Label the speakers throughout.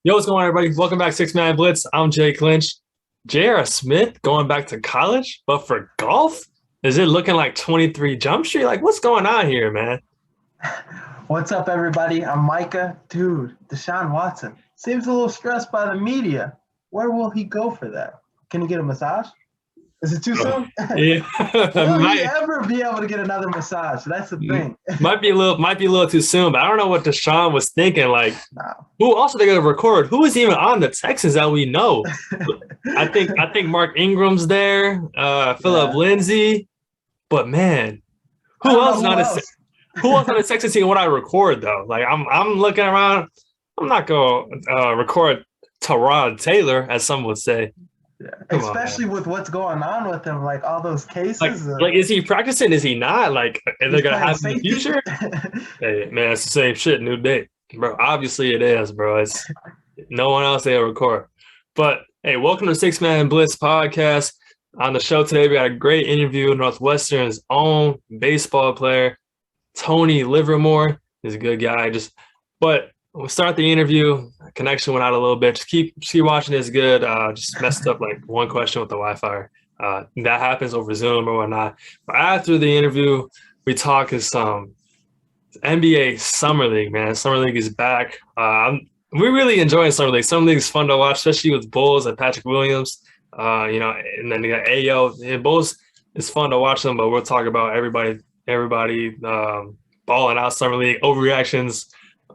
Speaker 1: Yo, what's going on, everybody? Welcome back, Six Man Blitz. I'm Jake Lynch. J.R. Smith going back to college, but for golf? Is it looking like 23 Jump Street? Like, what's going on here, man?
Speaker 2: What's up, everybody? I'm Micah. Dude, Deshaun Watson seems a little stressed by the media. Where will he go for that? Can he get a massage? Is it too soon?
Speaker 1: Yeah,
Speaker 2: Will he
Speaker 1: might,
Speaker 2: ever be able to get another massage? That's the thing.
Speaker 1: might be a little too soon, but I don't know what Deshaun was thinking. Like,
Speaker 2: No.
Speaker 1: who also they gonna record? Who is even on the Texans that we know? I think Mark Ingram's there, Philip
Speaker 2: Yeah.
Speaker 1: Lindsay, but man,
Speaker 2: I
Speaker 1: who
Speaker 2: don't know
Speaker 1: else is
Speaker 2: who
Speaker 1: on the
Speaker 2: else.
Speaker 1: who else on the Texans team would I record though? Like I'm looking around. I'm not gonna record Tyrod Taylor, as some would say.
Speaker 2: Yeah.
Speaker 1: Come on, man.
Speaker 2: Especially with what's going on with him, like all those
Speaker 1: Like,
Speaker 2: cases.
Speaker 1: like, is he practicing? Is he not? Like, are they
Speaker 2: He's
Speaker 1: gonna
Speaker 2: playing
Speaker 1: have him in the
Speaker 2: safety.
Speaker 1: future? Hey, man, it's the same shit, new day, bro. Obviously, it is, bro. It's no one else they record. But hey, welcome to Six Man Blitz podcast. On the show today, we got a great interview with Northwestern's own baseball player, Tony Livermore. He's a good guy. But we'll start the interview. Connection went out a little bit. Just keep watching. It's good. Just messed up like one question with the Wi-Fi. That happens over Zoom or whatnot. But after the interview, we talk is some NBA Summer League, man. Summer League is back. We're really enjoying Summer League. Summer League is fun to watch, especially with Bulls and Patrick Williams. And then you got Ayo. Yeah, Bulls is fun to watch them, but we'll talk about everybody balling out Summer League overreactions.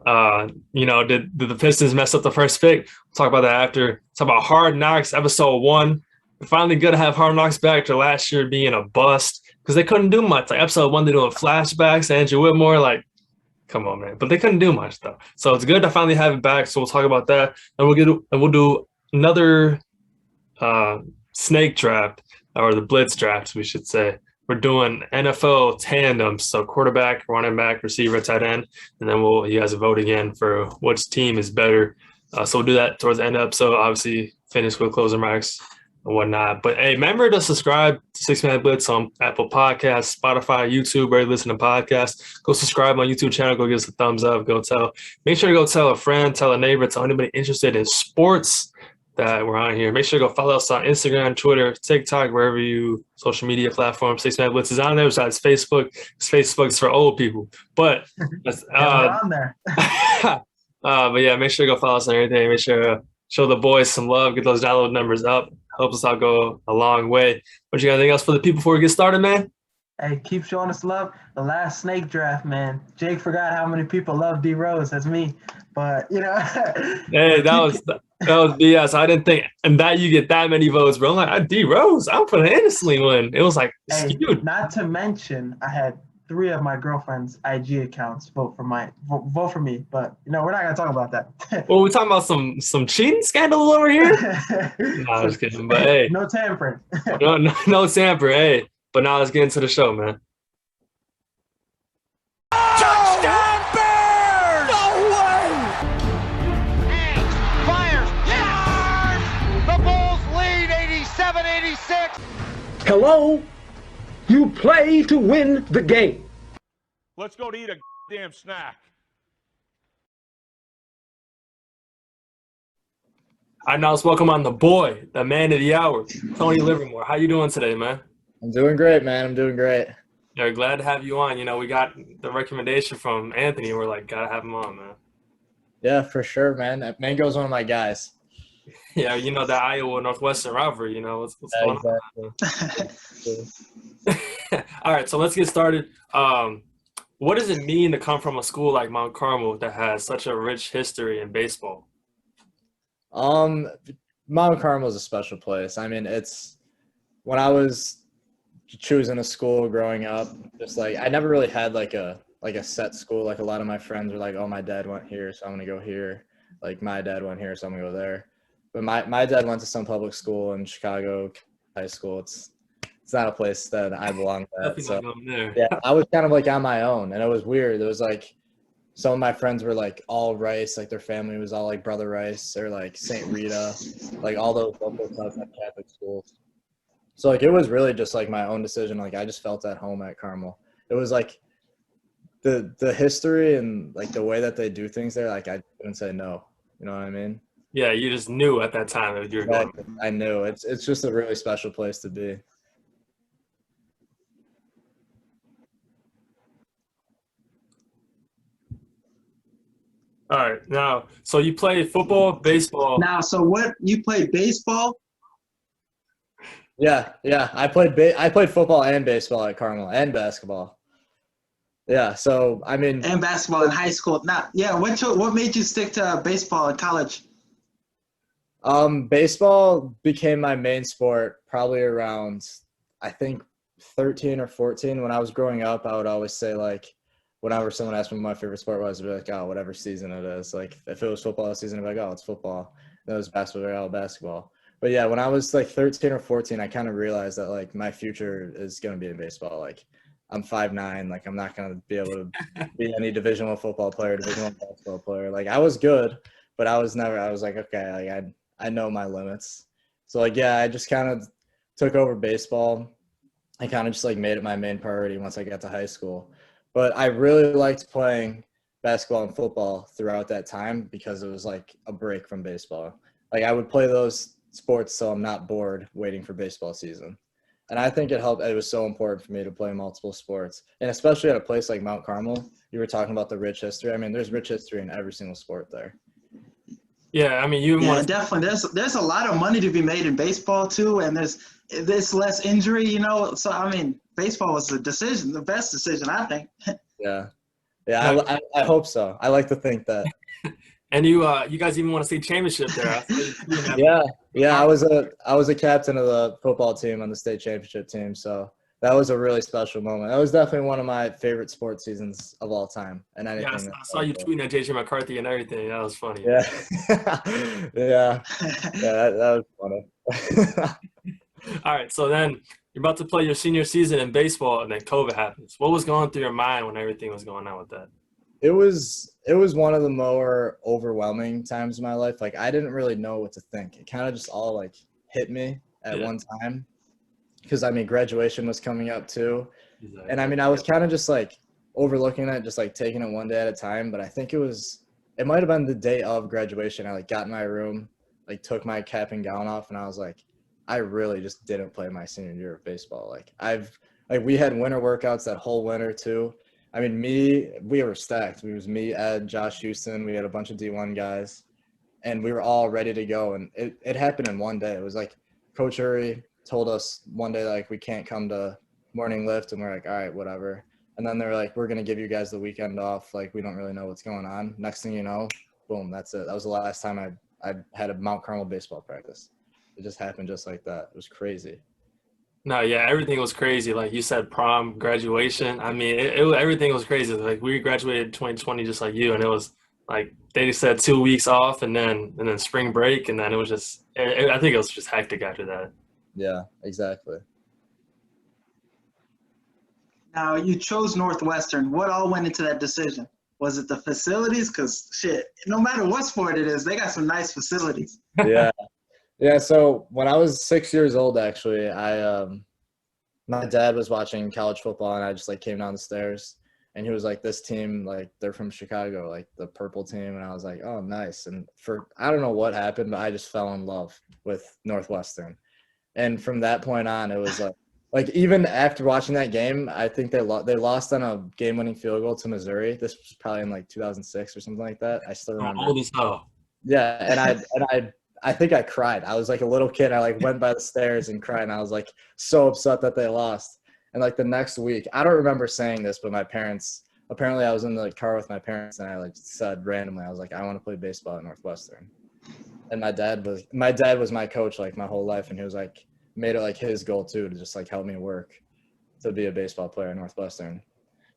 Speaker 1: Did the Pistons mess up the first pick? We'll talk about that after. Talk about Hard Knocks episode 1. We're finally good to have Hard Knocks back after last year being a bust because they couldn't do much. Like episode 1, they're doing flashbacks. Andrew Whitmore, like, come on, man. But they couldn't do much though. So it's good to finally have it back. So we'll talk about that, and we'll do another snake draft, or the Blitz draft, we should say. We're doing NFL tandems, so quarterback, running back, receiver, tight end, and then you guys vote again for which team is better. So we'll do that towards the end of the episode. Obviously, finish with closing remarks and whatnot. But hey, remember to subscribe to Six Man Blitz on Apple Podcasts, Spotify, YouTube, where you listen to podcasts. Go subscribe on YouTube channel. Go give us a thumbs up. Make sure to go tell a friend, tell a neighbor, tell anybody interested in sports that we're on here. Make sure to go follow us on Instagram, Twitter, TikTok, wherever you social media platform. Six Man Blitz is on there. Besides Facebook, Facebook's for old people. But
Speaker 2: We're on there.
Speaker 1: but yeah, make sure to go follow us on everything. Make sure to show the boys some love. Get those download numbers up. Helps us out go a long way. But you got anything else for the people before we get started, man?
Speaker 2: Hey, keep showing us love. The last snake draft, man. Jake forgot how many people love D Rose. That's me. But
Speaker 1: Hey, that was BS. I didn't think, and that you get that many votes, bro. I'm like, D Rose, I'm for the instantly win. It was like skewed.
Speaker 2: Not to mention, I had 3 of my girlfriend's IG accounts vote for me. But we're not gonna talk about that.
Speaker 1: Well, we're talking about some cheating scandals over here. No, I was kidding. But hey,
Speaker 2: no tampering.
Speaker 1: no tamper. Hey, but now let's get into the show, man.
Speaker 3: Touchdown Bears! No way!
Speaker 4: Fires, yes! The Bulls lead 87-86.
Speaker 5: Hello? You play to win the game.
Speaker 3: Let's go to eat a damn snack.
Speaker 1: I now let's welcome on the boy, the man of the hour, Tony Livermore. How you doing today, man?
Speaker 6: I'm doing great, man. I'm doing great.
Speaker 1: Yeah, glad to have you on. We got the recommendation from Anthony. We're like, gotta have him on, man.
Speaker 6: Yeah, for sure, man. Mango's one of my guys.
Speaker 1: Yeah, the Iowa Northwestern rivalry. What's going on? All right, so let's get started. What does it mean to come from a school like Mount Carmel that has such a rich history in baseball?
Speaker 6: Mount Carmel is a special place. I mean, it's when I was choosing a school growing up, just like I never really had like a set school. Like a lot of my friends were like, "Oh, my dad went here, so I'm gonna go here." Like my dad went here, so I'm gonna go there. But my dad went to some public school in Chicago high school. It's not a place that I belong at. So yeah, I was kind of like on my own, and it was weird. It was like some of my friends were like all Rice, like their family was all like Brother Rice or like St. Rita, like all those local Catholic schools. So like it was really just like my own decision. Like I just felt at home at Carmel. It was like the history and like the way that they do things there. Like I couldn't say no. You know what I mean?
Speaker 1: Yeah, you just knew at that time that you were going.
Speaker 6: I knew it's just a really special place to be.
Speaker 1: All right, now, so you played football, baseball.
Speaker 2: Now, so what you played baseball?
Speaker 6: Yeah. I played football and baseball at Carmel and basketball. Yeah. So I mean,
Speaker 2: And basketball in high school. Now, yeah, what made you stick to baseball in college?
Speaker 6: baseball became my main sport probably around, I think, 13 or 14. When I was growing up, I would always say, like, whenever someone asked me what my favorite sport was, I'd be like, oh, whatever season it is. Like, if it was football season, I'd be like, oh, it's football. If it was basketball, I'd be like, oh, basketball. But yeah, when I was like 13 or 14, I kind of realized that, like, my future is going to be in baseball. Like, I'm 5'9", like, I'm not going to be able to be any Division I football player, Division I basketball player. Like, I was good, but I was like, okay, like, I know my limits. So, like, yeah, I just kind of took over baseball. I kind of just, like, made it my main priority once I got to high school. But I really liked playing basketball and football throughout that time because it was, like, a break from baseball. Like, I would play those sports so I'm not bored waiting for baseball season. And I think it helped. It was so important for me to play multiple sports. And especially at a place like Mount Carmel, you were talking about the rich history. I mean, there's rich history in every single sport there.
Speaker 1: Yeah, I mean, you
Speaker 2: Yeah,
Speaker 1: want to.
Speaker 2: definitely. There's a lot of money to be made in baseball too, and there's less injury, you know. So I mean, baseball was the best decision, I think.
Speaker 6: Yeah. I hope so. I like to think that.
Speaker 1: And you guys even want to see championship there.
Speaker 6: Yeah. I was a captain of the football team on the state championship team, so that was a really special moment. That was definitely one of my favorite sports seasons of all time. And anything.
Speaker 1: Yeah, I saw you tweeting at JJ McCarthy and everything. That was funny.
Speaker 6: Yeah, that was funny.
Speaker 1: All right, so then you're about to play your senior season in baseball, and then COVID happens. What was going through your mind when everything was going on with that?
Speaker 6: It was one of the more overwhelming times in my life. Like, I didn't really know what to think. It kind of just all, like, hit me at one time. Because, I mean, graduation was coming up too. Exactly. And, I mean, I was kind of just, like, overlooking it, just, like, taking it one day at a time. But I think it might have been the day of graduation. I, like, got in my room, like, took my cap and gown off, and I was like, I really just didn't play my senior year of baseball. We had winter workouts that whole winter too. I mean, we were stacked. It was me, Ed, Josh Houston. We had a bunch of D1 guys, and we were all ready to go. And it happened in one day. It was like Coach Uri told us one day, like, we can't come to morning lift, and we're like, all right, whatever. And then they're like, we're going to give you guys the weekend off. Like, we don't really know what's going on. Next thing you know, boom, that's it. That was the last time I had a Mount Carmel baseball practice. It just happened just like that. It was crazy.
Speaker 1: No, yeah, everything was crazy. Like you said, prom, graduation. I mean, everything was crazy. Like we graduated 2020 just like you, and it was like they said 2 weeks off, and then spring break, and then it was just. I think it was just hectic after that.
Speaker 6: Yeah, exactly.
Speaker 2: Now, you chose Northwestern. What all went into that decision? Was it the facilities? Because, shit, no matter what sport it is, they got some nice facilities.
Speaker 6: Yeah. Yeah, so when I was 6 years old, actually, my dad was watching college football, and I just, like, came down the stairs, and he was like, this team, like, they're from Chicago, like, the purple team, and I was like, oh, nice. And I don't know what happened, but I just fell in love with Northwestern. And from that point on, it was like even after watching that game, I think they lost on a game-winning field goal to Missouri. This was probably in, like, 2006 or something like that. I still remember.
Speaker 1: Old as hell.
Speaker 6: Yeah, and I think I cried. I was like a little kid. I, like, went by the stairs and cried, and I was, like, so upset that they lost. And, like, the next week, I don't remember saying this, but my parents – apparently I was in the car with my parents, and I, like, said randomly, I was like, I want to play baseball at Northwestern. And my dad was my coach, like, my whole life, and he was, like, made it, like, his goal, too, to just, like, help me work to be a baseball player at Northwestern.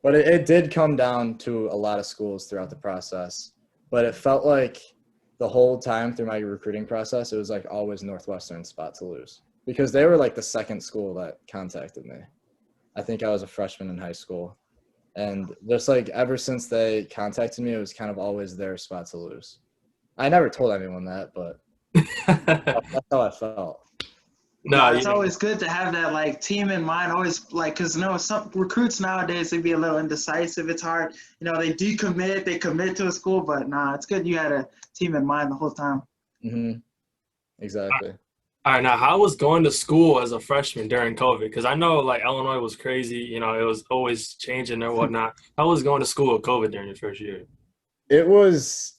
Speaker 6: But it did come down to a lot of schools throughout the process. But it felt like – the whole time through my recruiting process, it was, like, always Northwestern's spot to lose because they were, like, the second school that contacted me. I think I was a freshman in high school. And just, like, ever since they contacted me, it was kind of always their spot to lose. I never told anyone that, but that's how I felt.
Speaker 2: No, it's always good to have that, like, team in mind. Always, like, because some recruits nowadays, they be a little indecisive. It's hard, they decommit, they commit to a school, but nah, it's good you had a team in mind the whole time.
Speaker 6: Exactly.
Speaker 1: All right, now how was going to school as a freshman during COVID? Because I know like Illinois was crazy, you know, it was always changing or whatnot. How was going to school with COVID during your first year?
Speaker 6: It was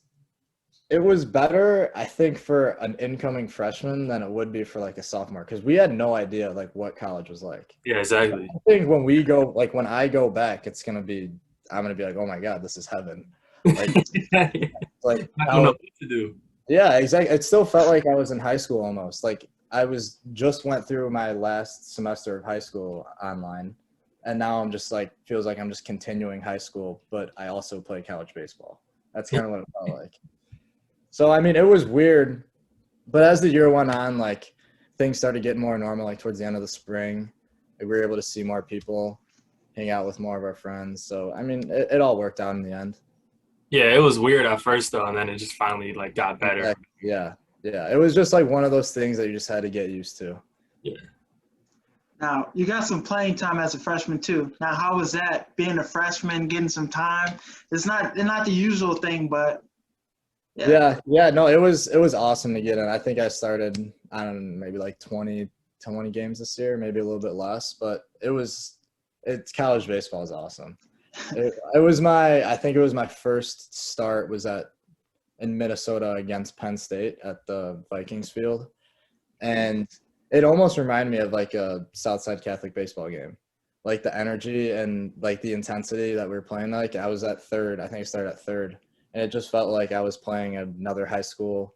Speaker 6: better, I think, for an incoming freshman than it would be for like a sophomore, because we had no idea like what college was like.
Speaker 1: Yeah, exactly.
Speaker 6: I think when I go back, I'm gonna be like, oh my God, this is heaven. Like, like
Speaker 1: I don't know what to do.
Speaker 6: yeah, exactly. It still felt like I was in high school almost. Like I went through my last semester of high school online, and now I'm just like feels like I'm just continuing high school, but I also play college baseball. That's kind of what it felt like. So I mean, it was weird, but as the year went on, like things started getting more normal. Like towards the end of the spring, like, we were able to see more people, hang out with more of our friends. So I mean, it all worked out in the end.
Speaker 1: Yeah, it was weird at first though, and then it just finally like got better.
Speaker 6: Yeah. It was just like one of those things that you just had to get used to.
Speaker 1: Yeah.
Speaker 2: Now, you got some playing time as a freshman too. Now, how was that being a freshman, getting some time? It's not the usual thing, but
Speaker 6: yeah. No, it was awesome to get in. I think I started, I don't know, maybe like 20 games this year, maybe a little bit less, but college baseball is awesome. I think it was my first start was in Minnesota against Penn State at the Vikings field. And it almost reminded me of like a Southside Catholic baseball game. Like the energy and like the intensity that we were playing. Like I was at third. I think I started at third. And it just felt like I was playing another high school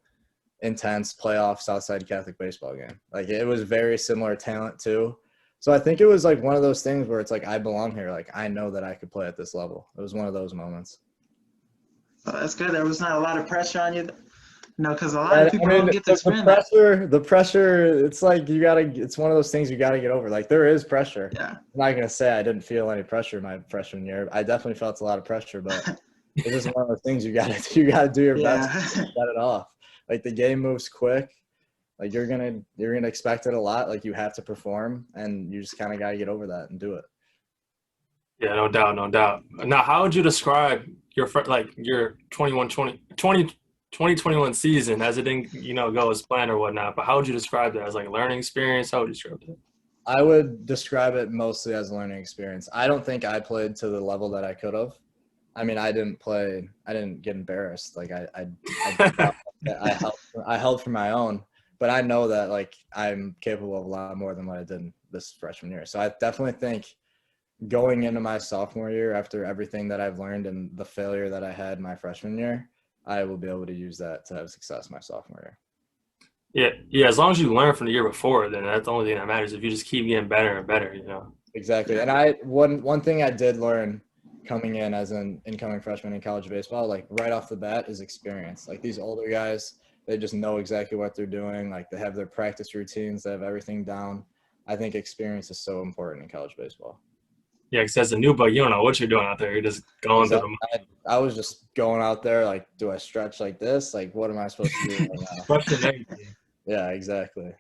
Speaker 6: intense playoff Southside Catholic baseball game. Like it was very similar talent too. So I think it was like one of those things where it's like, I belong here. Like I know that I could play at this level. It was one of those moments.
Speaker 2: Oh, that's good. There was not a lot of pressure on you. No, because a lot of people don't get to spin
Speaker 6: the pressure, it's like it's one of those things you got to get over. Like there is pressure.
Speaker 2: Yeah.
Speaker 6: I'm not going to say I didn't feel any pressure my freshman year. I definitely felt a lot of pressure, but it's just one of those things you got to do your best to get it off. Like the game moves quick. Like you're going to expect it a lot. Like you have to perform, and you just kind of got to get over that and do it.
Speaker 1: Yeah, no doubt. Now, how would you describe your 2021 season, as it didn't, go as planned or whatnot, but how would you describe that? As like a learning experience? How would you describe that?
Speaker 6: I would describe it mostly as a learning experience. I don't think I played to the level that I could have. I mean, I didn't get embarrassed. Like I held for my own, but I know that like I'm capable of a lot more than what I did this freshman year. So I definitely think going into my sophomore year, after everything that I've learned and the failure that I had my freshman year, I will be able to use that to have success my sophomore
Speaker 1: year. Yeah. As long as you learn from the year before, then that's the only thing that matters. If you just keep getting better and better,
Speaker 6: Exactly. And one thing I did learn coming in as an incoming freshman in college baseball, like right off the bat, is experience. Like these older guys, they just know exactly what they're doing. Like they have their practice routines, they have everything down. I think experience is so important in college baseball.
Speaker 1: Yeah, because as a new bug, you don't know what you're doing out there. You're just going through the –
Speaker 6: I was just going out there like, do I stretch like this? Like, what am I supposed to do right now? Yeah, exactly.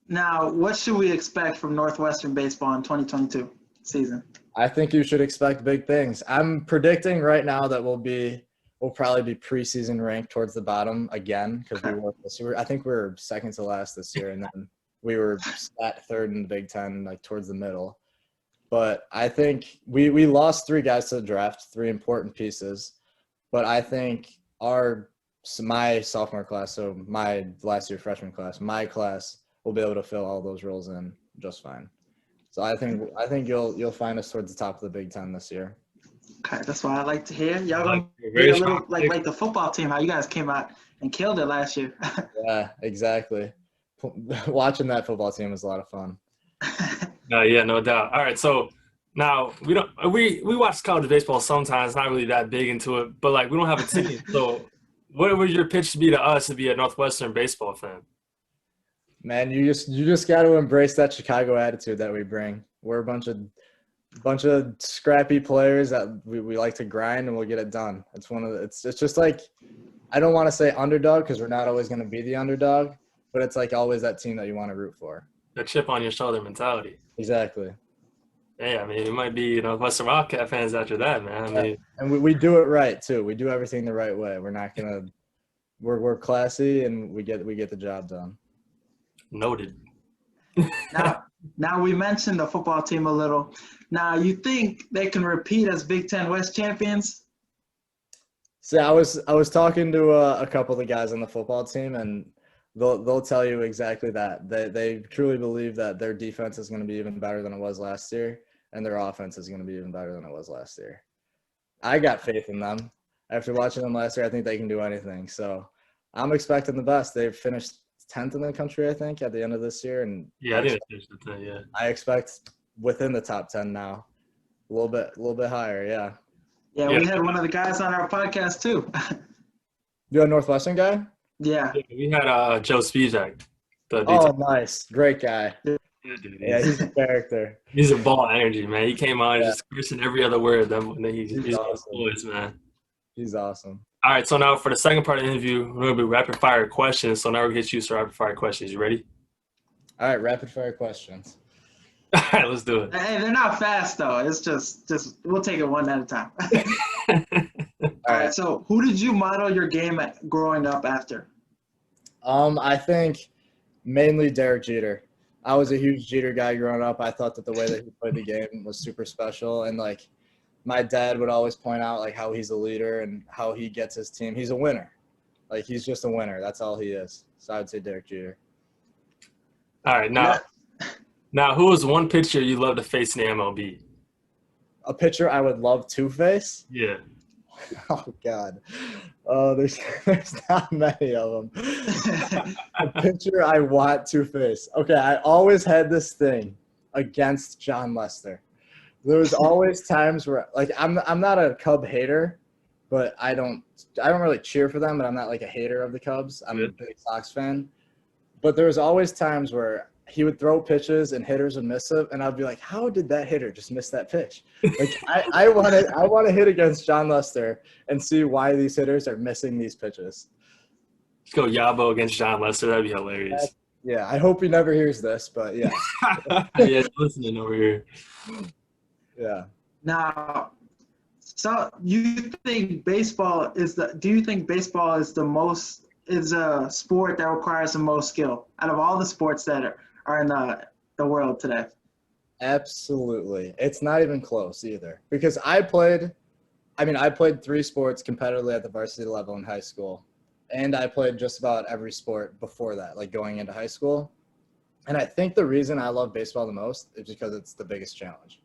Speaker 2: Now, what should we expect from Northwestern baseball in 2022 season?
Speaker 6: I think you should expect big things. I'm predicting right now that we'll probably be preseason ranked towards the bottom again because I think we were second to last this year, and then we were at third in the Big Ten, like towards the middle. But I think we lost 3 guys to the draft, 3 important pieces. But I think my sophomore class, so my last year freshman class, my class will be able to fill all those roles in just fine. So I think you'll find us towards the top of the Big Ten this year.
Speaker 2: Okay, that's what I like to hear. Y'all gonna be a little like the football team, how you guys came out and killed it last year.
Speaker 6: Yeah, exactly. Watching that football team was a lot of fun.
Speaker 1: Yeah, no doubt. All right, so now we watch college baseball sometimes, not really that big into it, but like we don't have a team. So what would your pitch be to us to be a Northwestern baseball fan?
Speaker 6: Man, you just got to embrace that Chicago attitude that we bring. We're a bunch of scrappy players that we like to grind and we'll get it done. It's just like, I don't want to say underdog because we're not always going to be the underdog, but it's like always that team that you want to root for.
Speaker 1: The chip on your shoulder mentality.
Speaker 6: Exactly.
Speaker 1: Yeah, I mean, it might be Western Wildcat fans after that, man. I mean,
Speaker 6: and we do it right too. We do everything the right way. We're not gonna We're classy and we get the job done.
Speaker 1: Noted.
Speaker 2: Now we mentioned the football team a little. Now, you think they can repeat as Big Ten West champions?
Speaker 6: So I was talking to a couple of the guys on the football team, and they'll tell you exactly that. They truly believe that their defense is going to be even better than it was last year, and their offense is going to be even better than it was last year. I got faith in them. After watching them last year, I think they can do anything. So I'm expecting the best. They've finished 10th in the country, I think, at the end of this year, and
Speaker 1: Yeah, I think they finished the 10, yeah.
Speaker 6: I expect within the top 10 now, a little bit higher. Yeah.
Speaker 2: Yeah, we had one of the guys on our podcast too.
Speaker 6: You a Northwestern guy?
Speaker 2: Yeah.
Speaker 1: We had Joe Spizak.
Speaker 6: Oh, nice. Great guy.
Speaker 1: Yeah, dude,
Speaker 6: Yeah, he's a character.
Speaker 1: He's a ball energy, man. He came on
Speaker 6: Yeah.
Speaker 1: just cursing every other word. Then he's
Speaker 6: awesome.
Speaker 1: voice, man.
Speaker 6: He's awesome.
Speaker 1: All right, so now for the second part of the interview, we're going to be rapid fire questions. So now we get you some rapid fire questions. You ready?
Speaker 6: All right, rapid fire questions.
Speaker 1: All right, let's do it.
Speaker 2: Hey, they're not fast though. It's just we'll take it one at a time. All right. So, who did you model your game at growing up after?
Speaker 6: I think mainly Derek Jeter. I was a huge Jeter guy growing up. I thought that the way that he played the game was super special, and like my dad would always point out like how he's a leader and how he gets his team. He's a winner. Like he's just a winner. That's all he is. So I would say Derek Jeter.
Speaker 1: All right, now who is one pitcher you love to face in the MLB?
Speaker 6: A pitcher I would love to face?
Speaker 1: Yeah.
Speaker 6: Oh God. Oh, there's not many of them. A pitcher I want to face. Okay, I always had this thing against John Lester. There was always times where like I'm not a Cub hater, but I don't really cheer for them, but I'm not like a hater of the Cubs. I'm a big Sox fan. But there was always times where he would throw pitches and hitters would miss it, and I'd be like, how did that hitter just miss that pitch? Like I want to hit against John Lester and see why these hitters are missing these pitches.
Speaker 1: Let's go Yabo against John Lester. That'd be hilarious.
Speaker 6: Yeah, I hope he never hears this, but yeah.
Speaker 1: Yeah, listening over here.
Speaker 6: Yeah.
Speaker 2: Now, so you think baseball is do you think baseball is a sport that requires the most skill out of all the sports that are in the world today?
Speaker 6: Absolutely. It's not even close either. Because I played 3 sports competitively at the varsity level in high school. And I played just about every sport before that, like going into high school. And I think the reason I love baseball the most is because it's the biggest challenge.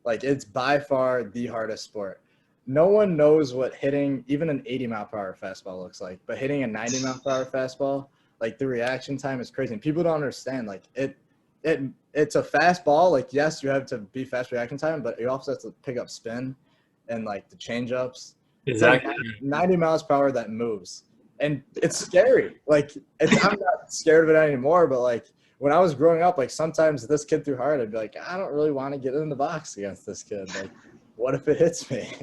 Speaker 6: Like it's by far the hardest sport. No one knows what hitting even an 80-mile-per-hour fastball looks like, but hitting a 90-mile-per-hour fastball, like the reaction time is crazy. And people don't understand. Like it's a fastball. Like yes, you have to be fast reaction time, but you also have to pick up spin and like the change-ups.
Speaker 1: Exactly.
Speaker 6: It's like 90 miles per hour that moves, and it's scary. Like I'm not scared of it anymore, but like when I was growing up, like sometimes this kid threw hard, I'd be like, I don't really want to get in the box against this kid. Like, what if it hits me?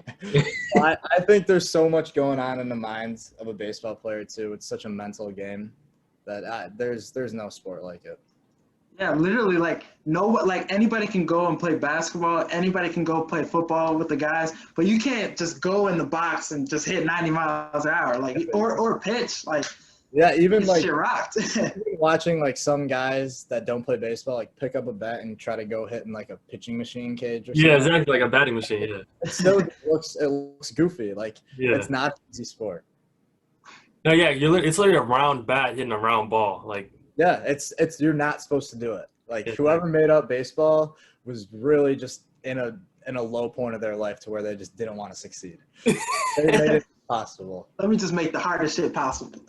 Speaker 6: I think there's so much going on in the minds of a baseball player too. It's such a mental game that there's no sport like it.
Speaker 2: Yeah, literally, like anybody can go and play basketball. Anybody can go play football with the guys, but you can't just go in the box and just hit 90 miles an hour, like or pitch, like.
Speaker 6: Yeah, even like
Speaker 2: shit rocked.
Speaker 6: watching like some guys that don't play baseball like pick up a bat and try to go hit in like a pitching machine cage or something.
Speaker 1: Yeah, exactly, like a batting machine. Yeah.
Speaker 6: It still looks goofy. Like it's not an easy sport.
Speaker 1: No, yeah, it's literally a round bat hitting a round ball. Like
Speaker 6: yeah, it's you're not supposed to do it. Like whoever made up baseball was really just in a low point of their life to where they just didn't want to succeed. They made it possible.
Speaker 2: Let me just make the hardest shit possible.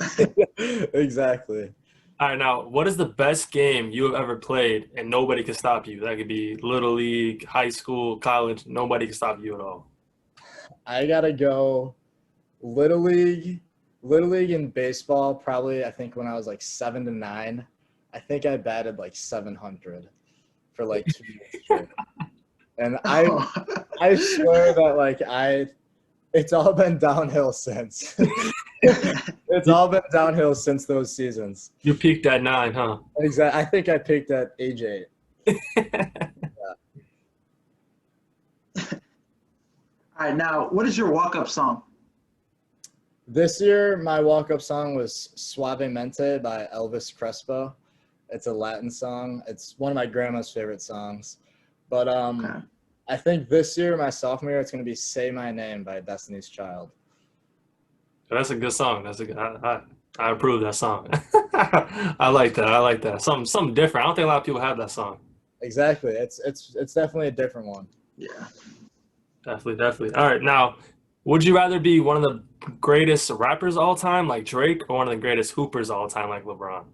Speaker 6: Exactly.
Speaker 1: All right, now, what is the best game you have ever played and nobody can stop you? That could be Little League, high school, college. Nobody can stop you at all.
Speaker 6: I gotta go Little League in baseball. Probably, I think when I was like 7 to 9, I think I batted like 700 for like 2 years straight. And I swear that like it's all been downhill since. It's all been downhill since those seasons.
Speaker 1: You peaked at 9, huh?
Speaker 6: Exactly. I think I peaked at age 8.
Speaker 2: All right, now, what is your walk-up song?
Speaker 6: This year, my walk-up song was Suavemente by Elvis Crespo. It's a Latin song. It's one of my grandma's favorite songs. But
Speaker 2: Okay.
Speaker 6: I think this year, my sophomore year, it's going to be Say My Name by Destiny's Child.
Speaker 1: That's a good song. That's a good. I approve that song. I like that. I like that. Something different. I don't think a lot of people have that song.
Speaker 6: Exactly. It's definitely a different one.
Speaker 2: Yeah.
Speaker 1: Definitely. All right, now, would you rather be one of the greatest rappers of all time, like Drake, or one of the greatest hoopers of all time, like LeBron?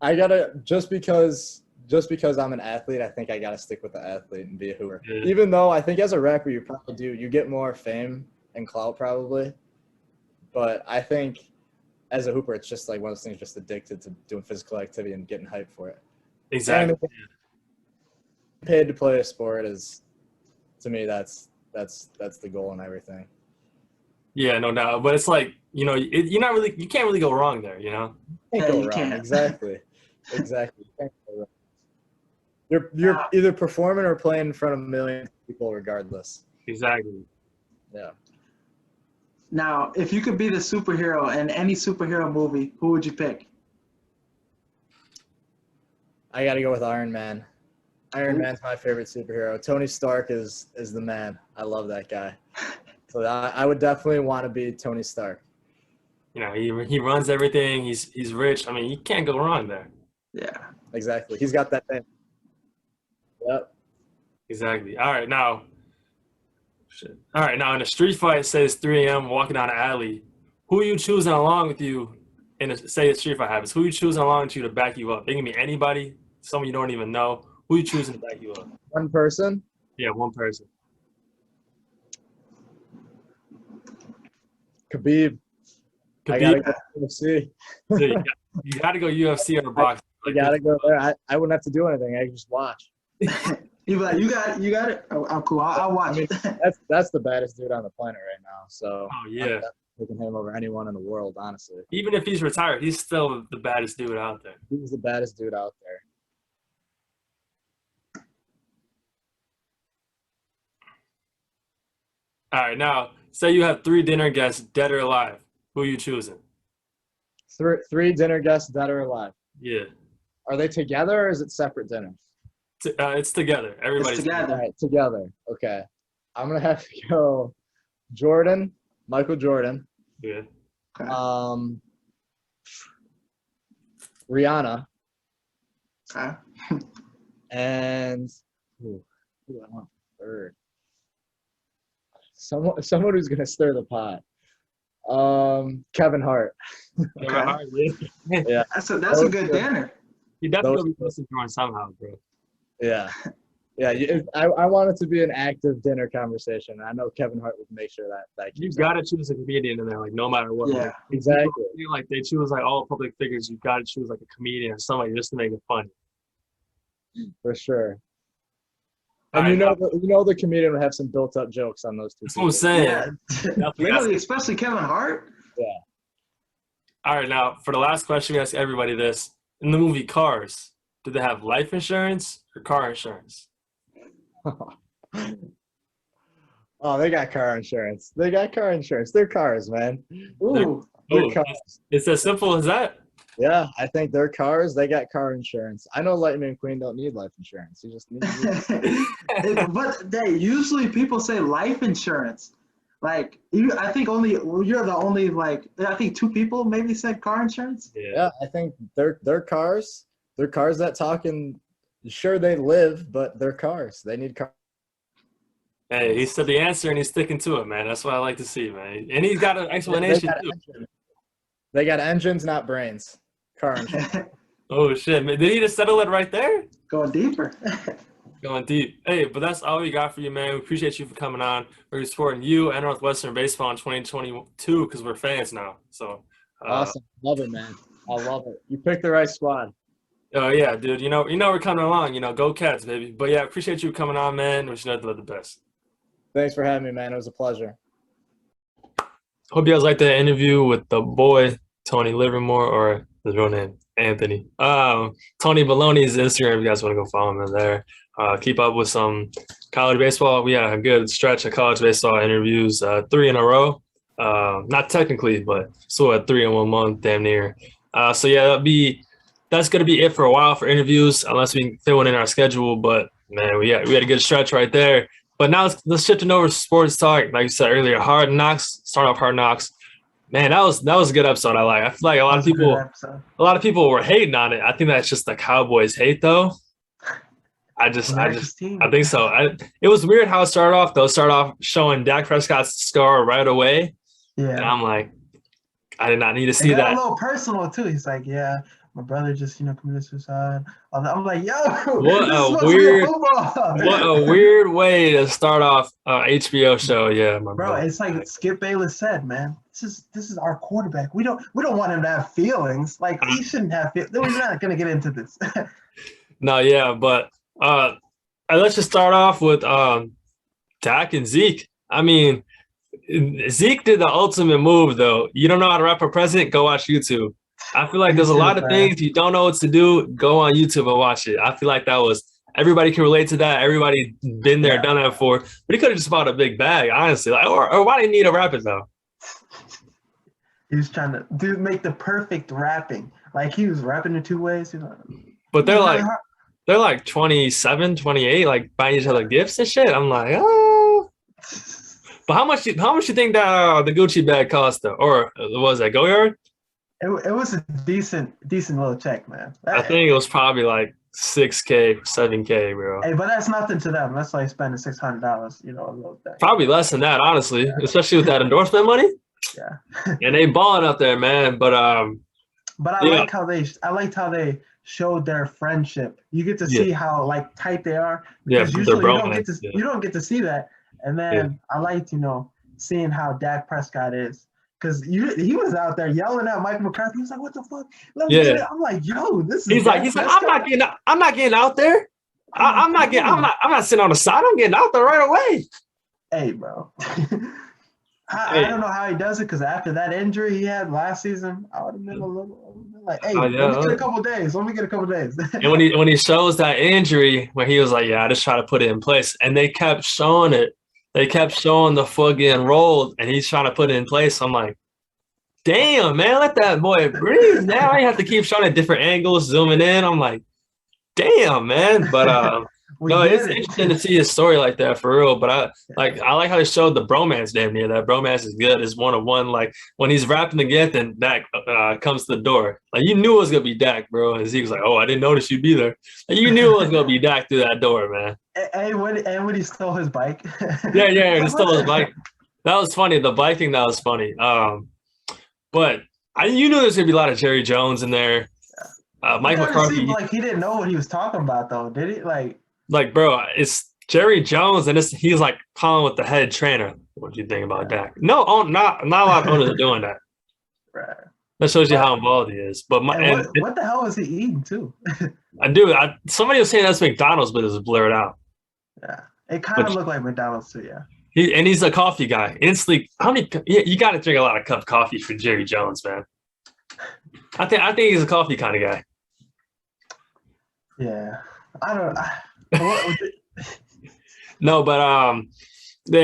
Speaker 6: I gotta just because I'm an athlete, I think I gotta stick with the athlete and be a hooper.
Speaker 1: Yeah.
Speaker 6: Even though I think as a rapper you get more fame and clout probably, but I think as a hooper it's just like one of those things, just addicted to doing physical activity and getting hyped for it.
Speaker 1: Exactly.
Speaker 6: And paid to play a sport is, to me, that's the goal and everything.
Speaker 1: Yeah, no doubt. But it's like, you can't really go wrong there, you know?
Speaker 6: Can't
Speaker 2: Yeah,
Speaker 6: go
Speaker 2: you
Speaker 6: wrong.
Speaker 2: can't.
Speaker 6: Exactly. You can't go wrong. You're either performing or playing in front of millions of people regardless.
Speaker 1: Exactly.
Speaker 6: Yeah.
Speaker 2: Now, if you could be the superhero in any superhero movie, who would you pick?
Speaker 6: I got to go with Iron Man. Iron Man's my favorite superhero. Tony Stark is the man. I love that guy. So I would definitely want to be Tony Stark.
Speaker 1: You know, he runs everything. He's rich. I mean, you can't go wrong there.
Speaker 2: Yeah.
Speaker 6: Exactly. He's got that thing. Yep.
Speaker 1: Exactly. All right, now. Shit. All right, now in a street fight, say it's 3 a.m. walking down the alley. Who are you choosing along with you? Say it's street fight happens. Who are you choosing along with you to back you up? It can be anybody, someone you don't even know. Who are you choosing to back you up?
Speaker 6: One person?
Speaker 1: Yeah, one person.
Speaker 6: Khabib. I got to go UFC.
Speaker 1: Dude, you got to go UFC or boxing.
Speaker 6: I got to go there. I wouldn't have to do anything. I could just watch.
Speaker 2: You'd be like, you got it. Oh, I'm cool. I'll watch.
Speaker 6: I mean, that's the baddest dude on the planet right now. So
Speaker 1: Oh, yeah.
Speaker 6: I'm taking him over anyone in the world, honestly.
Speaker 1: Even if he's retired, he's still the baddest dude out there.
Speaker 6: He's the baddest dude out there.
Speaker 1: All right, now, say you have 3 dinner guests, dead or alive. Who are you choosing?
Speaker 6: Three dinner guests, dead or alive.
Speaker 1: Yeah.
Speaker 6: Are they together or is it separate dinners?
Speaker 1: It's together. Everybody's
Speaker 2: It's together.
Speaker 6: All right, together. Okay. I'm going to have to go Michael Jordan,
Speaker 1: Yeah.
Speaker 2: Okay.
Speaker 6: Rihanna,
Speaker 2: Okay.
Speaker 6: and who I want third? Someone who's going to stir the pot. Kevin Hart. Yeah.
Speaker 2: That's a good dinner.
Speaker 1: He definitely be listening to somehow, bro.
Speaker 6: Yeah. Yeah, I want it to be an active dinner conversation. I know Kevin Hart would make sure that
Speaker 1: You
Speaker 6: keeps
Speaker 1: got to choose a comedian in there, like, no matter what.
Speaker 2: Yeah.
Speaker 1: Like,
Speaker 6: exactly.
Speaker 1: people feel like they choose, like, all public figures. You got to choose, like, a comedian or somebody just to make it funny.
Speaker 6: For sure.
Speaker 1: All
Speaker 6: And
Speaker 1: right,
Speaker 6: you know the comedian would have some built-up jokes on those two
Speaker 1: That's what I'm saying.
Speaker 2: Yeah. Really, especially Kevin Hart.
Speaker 6: Yeah.
Speaker 1: All right, now, for the last question, we ask everybody this. In the movie Cars, do they have life insurance or car insurance?
Speaker 6: Oh, they got car insurance. They're cars, man.
Speaker 2: Ooh.
Speaker 6: They're
Speaker 1: Ooh,
Speaker 6: cars.
Speaker 1: it's as simple as that.
Speaker 6: Yeah, I think they're cars. They got car insurance. I know Lightning McQueen don't need life insurance. He just needs
Speaker 2: But usually people say life insurance. Like I think you're the only I think 2 people maybe said car insurance.
Speaker 6: Yeah, I think they're cars. They're cars that talk, and sure they live, but they're cars. They need cars.
Speaker 1: Hey, he said the answer and he's sticking to it, man. That's what I like to see, man. And he's got an explanation, too.
Speaker 6: They got engines, not brains. Car insurance.
Speaker 1: Oh, shit. Man. Did he just settle it right there?
Speaker 2: Going deeper.
Speaker 1: Going deep. Hey, but that's all we got for you, man. We appreciate you for coming on. We're supporting you and Northwestern baseball in 2022 because we're fans now. So
Speaker 6: Awesome. Love it, man. I love it. You picked the right squad.
Speaker 1: Oh, yeah, dude. You know we're coming along. Go Cats, baby. But, yeah, appreciate you coming on, man. Wish you nothing but the best.
Speaker 6: Thanks for having me, man. It was a pleasure.
Speaker 1: Hope you guys liked that interview with the boy, Tony Livermore, or his real name, Anthony. Tony Baloney's Instagram, if you guys want to go follow him in there. Keep up with some college baseball. We had a good stretch of college baseball interviews, 3 in a row. Not technically, but still at 3 in 1 month, damn near. So yeah, that's gonna be it for a while for interviews, unless we can fit one in our schedule. But man, we had a good stretch right there. But now let's shift over to sports talk. Like you said earlier, Hard Knocks, start off Hard Knocks. Man, that was a good episode. I feel like a lot of people were hating on it. I think that's just the Cowboys hate though. I think so. It was weird how it started off though. It started off showing Dak Prescott's scar right away. Yeah. And I'm like, I did not need to see that.
Speaker 2: A little personal too. He's like, yeah, my brother just, committed suicide. I'm like, yo,
Speaker 1: what a weird way to start off an HBO show. Yeah, my brother.
Speaker 2: It's like Skip Bayless said, man. This is our quarterback. We don't want him to have feelings. Like he shouldn't have feelings. We're not gonna get into this.
Speaker 1: No, yeah, but let's just start off with Dak and Zeke. I mean, Zeke did the ultimate move, though. You don't know how to rap a president? Go watch YouTube. I feel like there's a lot of things you don't know what to do. Go on YouTube and watch it. I feel like everybody can relate to that. Everybody been there, done that before. But he could have just bought a big bag, honestly. Like, or why did he need a rapper though?
Speaker 2: He was trying to make the perfect rapping. Like he was rapping in 2 ways,
Speaker 1: But they're like 27, 28, like buying each other gifts and shit. I'm like, oh. But how much you think that the Gucci bag cost though? Or was that Goyard?
Speaker 2: It was a decent little check, man.
Speaker 1: I think it was probably like $6K, $7K, bro.
Speaker 2: Hey, but that's nothing to them. That's like spending $600, a little thing.
Speaker 1: Probably less than that, honestly, especially with that endorsement money.
Speaker 2: Yeah.
Speaker 1: And they balling up there, man. But
Speaker 2: I liked how they showed their friendship. You get to see how like tight they are. Because usually you don't get to see that. And then I liked, seeing how Dak Prescott is. Because he was out there yelling at Mike McCarthy. He was like, "What the fuck?" I'm like, "Yo, this is." He's like,
Speaker 1: I'm not getting out there. I'm not sitting on the side. I'm getting out there right away.
Speaker 2: Hey, bro. I don't know how he does it because after that injury he had last season, I would have been a little like, "Hey, let me get a couple days.
Speaker 1: And when he shows that injury, when he was like, "Yeah, I just try to put it in place," and they kept showing it. They kept showing the foot getting rolled, and he's trying to put it in place. I'm like, damn, man, let that boy breathe. Now I have to keep showing at different angles, zooming in. I'm like, damn, man. But it's interesting to see his story like that for real. But I like how they showed the bromance damn near. That bromance is good. It's 1-on-1. Like when he's rapping again, then Dak comes to the door. Like you knew it was gonna be Dak, bro. And Zeke was like, "Oh, I didn't notice you'd be there." Like, you knew it was gonna be Dak through that door, man.
Speaker 2: And when he stole his bike.
Speaker 1: Yeah, he stole his bike. That was funny. The bike thing, that was funny. But you knew there's gonna be a lot of Jerry Jones in there. Mike McCarthy.
Speaker 2: Like he didn't know what he was talking about, though, did he?
Speaker 1: Like, bro, it's Jerry Jones, and he's like calling with the head trainer. What do you think about Dak? No, not a lot of owners are doing that.
Speaker 2: Right.
Speaker 1: That shows you how involved he is. But
Speaker 2: what the hell was he eating too?
Speaker 1: Somebody was saying that's McDonald's, but it was blurred out.
Speaker 2: Yeah, it kind of looked like McDonald's too. Yeah.
Speaker 1: He's a coffee guy. Instantly, you got to drink a lot of cup of coffee for Jerry Jones, man. I think he's a coffee kind of guy.
Speaker 2: Yeah, I don't.
Speaker 1: No, but the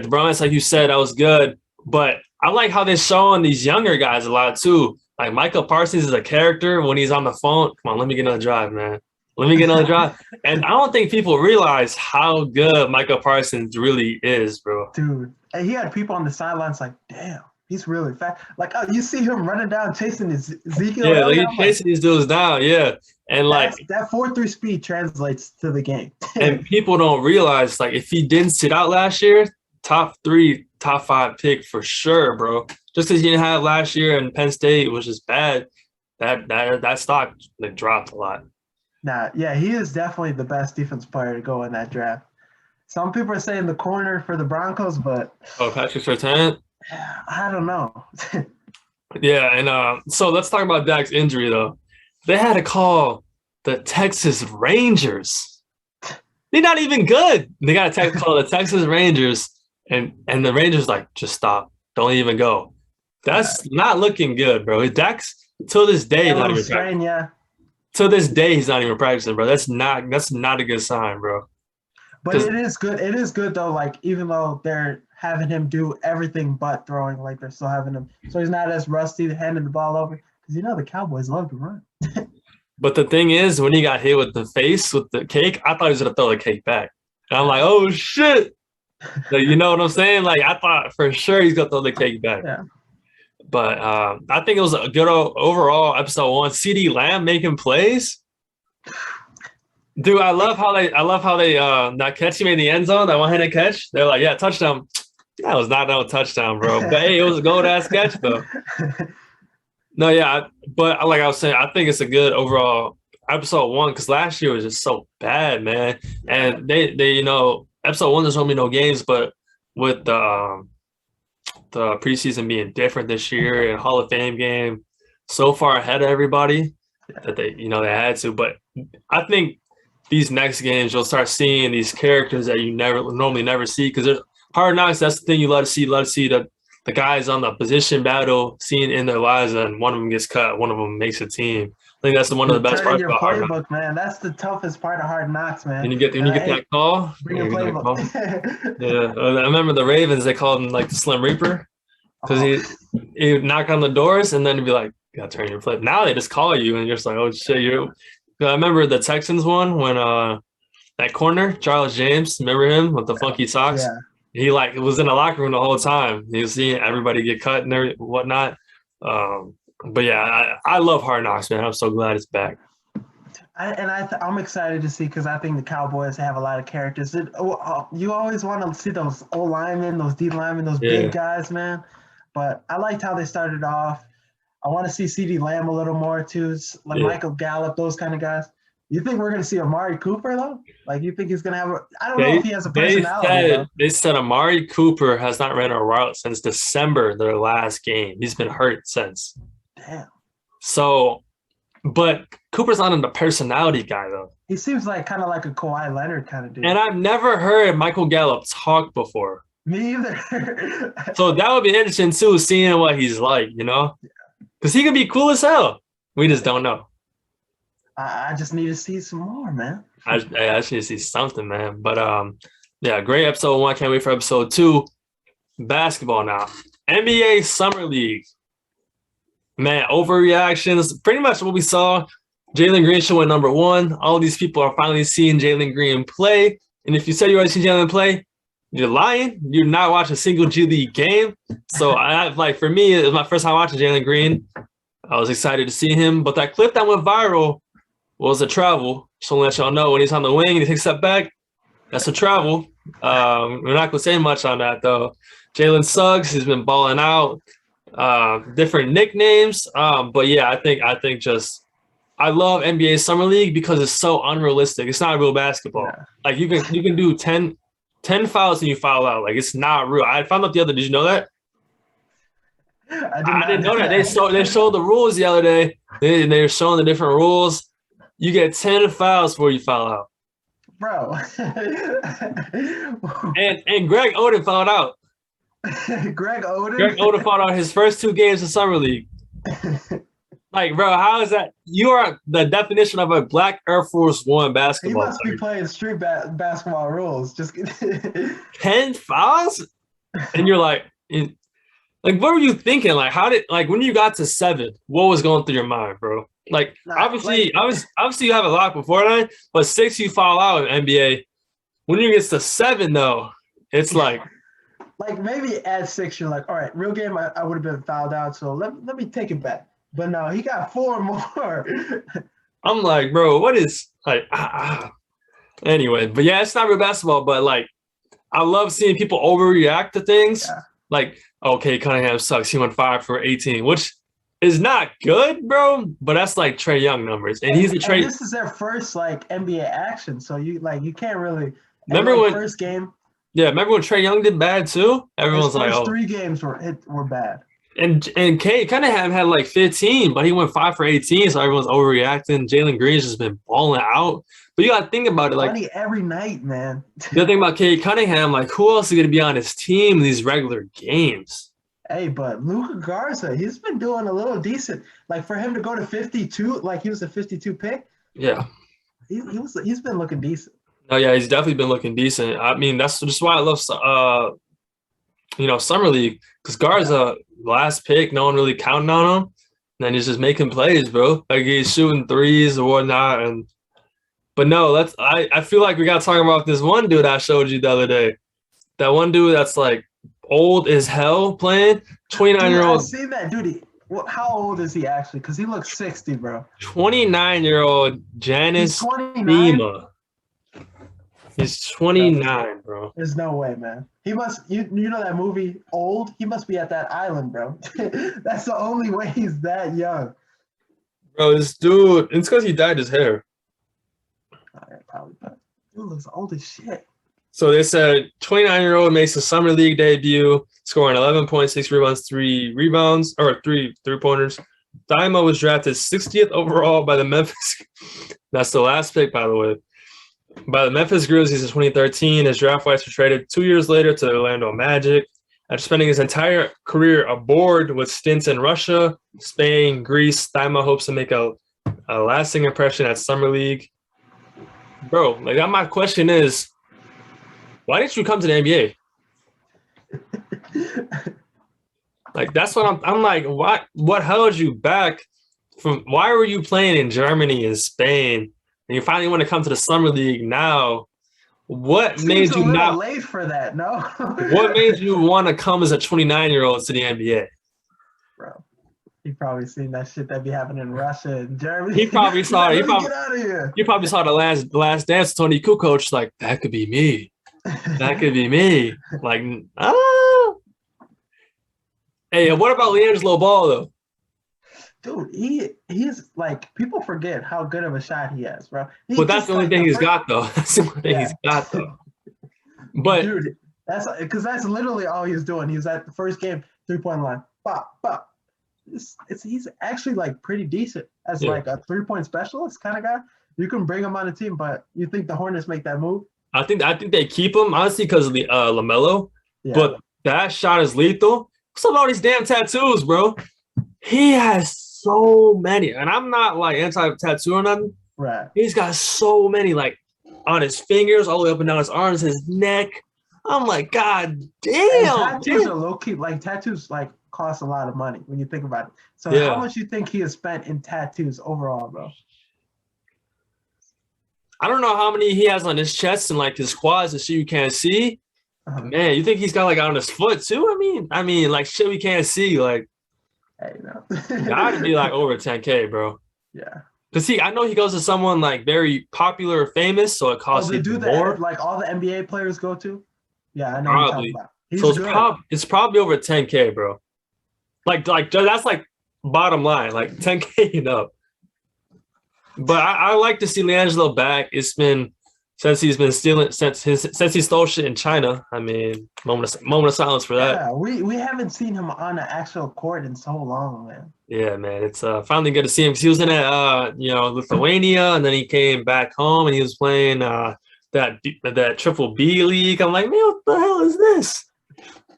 Speaker 1: bromance, like you said, that was good. But I like how they're showing these younger guys a lot too. Like Michael Parsons is a character when he's on the phone. Come on, let me get another drive, man. Let me get another drive. And I don't think people realize how good Michael Parsons really is, bro.
Speaker 2: Dude, and he had people on the sidelines like, damn, he's really fast. Like, you see him running down chasing Ezekiel.
Speaker 1: Yeah, like he's chasing these dudes down. Yeah. And like
Speaker 2: that 4.3 speed translates to the game.
Speaker 1: And people don't realize, like, if he didn't sit out last year, top 3, top 5 pick for sure, bro. Just because he didn't have last year in Penn State, which is bad, that stock like dropped a lot.
Speaker 2: Nah, yeah, he is definitely the best defense player to go in that draft. Some people are saying the corner for the Broncos, but
Speaker 1: Patrick Surtain?
Speaker 2: I don't know.
Speaker 1: Yeah, and so let's talk about Dak's injury though. They had to call the Texas Rangers. They're not even good. They got to call the Texas Rangers, and the Rangers like, just stop, don't even go. That's not looking good, bro. Dak's till this day not even practicing. To this day, he's not even practicing, bro. That's not a good sign, bro.
Speaker 2: But it is good. It is good though. Like even though they're having him do everything but throwing, like they're still having him, so he's not as rusty handing the ball over. Because the Cowboys love to run.
Speaker 1: But the thing is, when he got hit with the face with the cake, I thought he was gonna throw the cake back. And I'm like, oh shit. Like, you know what I'm saying? Like I thought for sure he's gonna throw the cake back.
Speaker 2: Yeah.
Speaker 1: But I think it was a good overall episode 1. CD Lamb making plays. Dude, I love how they that catch he made in the end zone, that one-handed catch. They're like, yeah, touchdown. That was not no touchdown, bro. But hey, it was a gold-ass catch, though. No, yeah, but like I was saying, I think it's a good overall episode 1 because last year was just so bad, man. And they episode 1 there's only no games, but with the preseason being different this year and Hall of Fame game so far ahead of everybody that they had to. But I think these next games you'll start seeing these characters that you normally never see because there's Hard Knocks. That's the thing you love to see. The guys on the position battle, seeing in their lives, and one of them gets cut, one of them makes a team. I think that's one of the best parts about Hard Knocks.
Speaker 2: Man, that's the toughest part of Hard Knocks, man.
Speaker 1: And you get that call.
Speaker 2: Bring your playbook.
Speaker 1: Yeah, I remember the Ravens. They called him like the Slim Reaper because he knock on the doors and then he'd be like, "You gotta turn your play." Now they just call you and you're just like, "Oh shit!" I remember the Texans one when that corner Charles James. Remember him with the funky socks?
Speaker 2: Yeah.
Speaker 1: He was in the locker room the whole time. He was seeing everybody get cut and whatnot. But yeah, I love Hard Knocks, man. I'm so glad it's back.
Speaker 2: I'm excited to see because I think the Cowboys have a lot of characters. You always want to see those O linemen, those D linemen, those big guys, man. But I liked how they started off. I want to see CD Lamb a little more too, like Michael Gallup, those kind of guys. You think we're going to see Amari Cooper, though? Like, you think he's going to have I don't know if he has a personality.
Speaker 1: They said Amari Cooper has not ran a route since December, their last game. He's been hurt since.
Speaker 2: Damn.
Speaker 1: So, but Cooper's not a personality guy, though.
Speaker 2: He seems like kind of like a Kawhi Leonard kind of dude.
Speaker 1: And I've never heard Michael Gallup talk before.
Speaker 2: Me either.
Speaker 1: So that would be interesting, too, seeing what he's like, Because he could be cool as hell. We just don't know.
Speaker 2: I just need to see some more, man.
Speaker 1: I just need to see something, man. But yeah, great episode 1. Can't wait for episode 2. Basketball now. NBA Summer League. Man, overreactions. Pretty much what we saw. Jalen Green should win number 1. All these people are finally seeing Jalen Green play. And if you said you already seen Jalen play, you're lying. You're not watching a single G League game. So for me, it was my first time watching Jalen Green. I was excited to see him. But that clip that went viral was a travel. So let y'all know when he's on the wing and he takes a step back, that's a travel. We're not gonna say much on that though. Jalen Suggs, he's been balling out. Different nicknames. But yeah, I think I love NBA Summer League because it's so unrealistic. It's not real basketball. Yeah. Like you can do 10 fouls and you foul out. Like it's not real. I found out the other. Did you know that? I didn't know that. They showed the rules the other day. They were showing the different rules. You get 10 fouls before you foul out.
Speaker 2: Bro.
Speaker 1: and Greg Oden fouled out.
Speaker 2: Greg Oden?
Speaker 1: Greg Oden fouled out his first 2 games in Summer League. Like, bro, how is that? You are the definition of a black Air Force One basketball.
Speaker 2: He must be playing street basketball rules. Just
Speaker 1: 10 fouls? And you're like, what were you thinking? Like, when you got to 7, what was going through your mind, bro? Like, obviously you have a lot before that, but 6 you foul out in NBA. When you get to 7, though, it's like
Speaker 2: maybe at 6 you're like, all right, real game I would have been fouled out, so let me take it back. But no, he got 4 more.
Speaker 1: I'm like, bro, what is Anyway, but yeah, it's not real basketball, but like, I love seeing people overreact to things. Yeah. Like, okay, Cunningham sucks. He went 5 for 18, which is not good, bro. But that's like Trae Young numbers, and he's a Trae.
Speaker 2: This is their first like NBA action, so you can't really
Speaker 1: remember when
Speaker 2: first game.
Speaker 1: Yeah, remember when Trae Young did bad too? Everyone's like, oh,
Speaker 2: 3 games were bad.
Speaker 1: And Kate Cunningham had like 15, but he went 5 for 18, so everyone's overreacting. Jalen Green's just been balling out. But you got to think about it. Like,
Speaker 2: every night, man.
Speaker 1: You got to think about Kate Cunningham. Like, who else is going to be on his team in these regular games?
Speaker 2: Hey, but Luka Garza, he's been doing a little decent. Like, for him to go to 52, like he was a 52 pick.
Speaker 1: Yeah.
Speaker 2: He's been looking decent.
Speaker 1: Oh yeah, he's definitely been looking decent. I mean, that's just why I love summer league, because Garza last pick, no one really counting on him, and then he's just making plays, bro. Like he's shooting threes or whatnot. But no, I feel like we got to talk about this one dude I showed you the other day. That one dude that's like old as hell playing, 29-year-old.
Speaker 2: I've seen that dude. How old is he actually? Because he looks 60, bro.
Speaker 1: 29-year-old Janis
Speaker 2: 29?
Speaker 1: Nima. He's 29, bro.
Speaker 2: There's no way, man. He must. You know that movie Old? He must be at that island, bro. That's the only way he's that young.
Speaker 1: Bro, this dude, it's because he dyed his hair.
Speaker 2: Probably, but dude looks old as shit.
Speaker 1: So they said 29-year-old makes a summer league debut, scoring 11.6 rebounds, 3 rebounds, or 3 3-pointers. Daimo was drafted 60th overall by the Memphis. That's the last pick, by the way. By the Memphis Grizzlies in 2013, his draft rights were traded 2 years later to the Orlando Magic. After spending his entire career aboard with stints in Russia, Spain, Greece, Daimo hopes to make a lasting impression at Summer League. Bro, like my question is, why didn't you come to the NBA? Like that's what I'm like. What held you back from? Why were you playing in Germany and Spain, and you finally want to come to the Summer League now? What made you not
Speaker 2: late for that? No.
Speaker 1: What made you want to come as a 29-year-old to the NBA?
Speaker 2: Bro, he probably seen that shit that be happening in Russia and Germany.
Speaker 1: He probably saw it.
Speaker 2: Get out of here.
Speaker 1: You probably saw the last dance. Tony Kukoc, like that could be me. That could be me. Like, Hey, what about LiAngelo Ball though?
Speaker 2: Dude, he's like, people forget how good of a shot he has, bro.
Speaker 1: But that's the only thing he's got though. That's the only thing he's got though. But
Speaker 2: dude, that's literally all he's doing. He's at the first game 3-point line. Bop, bop. He's actually like pretty decent as like a 3-point specialist kind of guy. You can bring him on the team, but you think the Hornets make that move?
Speaker 1: I think they keep him honestly because of the LaMelo. Yeah. But that shot is lethal. What's up with all these damn tattoos, bro? He has so many, and I'm not like anti-tattoo or nothing.
Speaker 2: Right.
Speaker 1: He's got so many, like on his fingers, all the way up and down his arms, his neck. I'm like, God damn.
Speaker 2: Tattoos are low key. Like tattoos, like cost a lot of money when you think about it. So how much you think he has spent in tattoos overall, bro?
Speaker 1: I don't know how many he has on his chest and like his quads and shit you can't see. Man, you think he's got like on his foot too? I mean, like shit we can't see. Like,
Speaker 2: hey, no.
Speaker 1: Gotta be like over 10K, bro.
Speaker 2: Yeah.
Speaker 1: Cause I know he goes to someone like very popular or famous, so it costs
Speaker 2: they do that,
Speaker 1: more.
Speaker 2: Like all the NBA players go to. Yeah, I know.
Speaker 1: Probably. So it's probably over 10K, bro. Like that's like bottom line, like 10K and up. But I like to see LiAngelo back. It's been since he's been stealing since he stole shit in China. I mean, moment of silence for that.
Speaker 2: Yeah, we haven't seen him on an actual court in so long, man.
Speaker 1: Yeah, man, it's finally good to see him because he was in Lithuania, and then he came back home and he was playing that Triple B league. I'm like, man, what the hell is this?